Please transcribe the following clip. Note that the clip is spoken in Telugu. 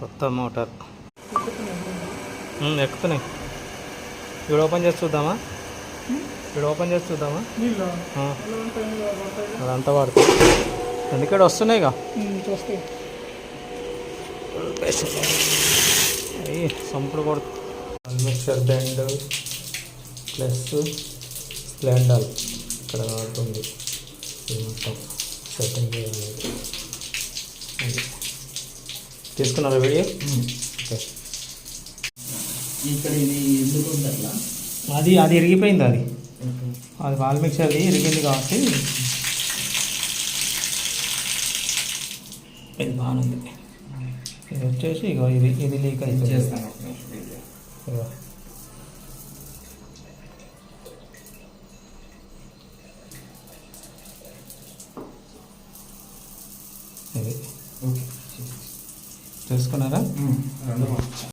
కొత్త మోటార్ ఎక్కుతున్నాయి. ఇప్పుడు ఓపెన్ చేసి చూద్దామా? అదంతా వాడుతుంది. ఎందుకంటే వస్తున్నాయిగా సంపుడు కొడుతుంది. మిక్సర్ బెండ్ ప్లస్ స్ప్లెండర్ ఇక్కడ వాడుతుంది. ఇది మొత్తం సెట్టింగ్ చేయాలి. తీసుకున్నారా వీడియో? ఓకే. ఇక్కడ ఇది ఎందుకు ఉందట్లా? అది ఇరిగిపోయింది. అది వాల్ మిక్సర్ది ఇరిగింది కాబట్టి ఇది బాగుంది. ఇది వచ్చేసి ఇగో ఇది లీక్ అవుతుంది. ఇగో ఇది తీసుకున్నారా?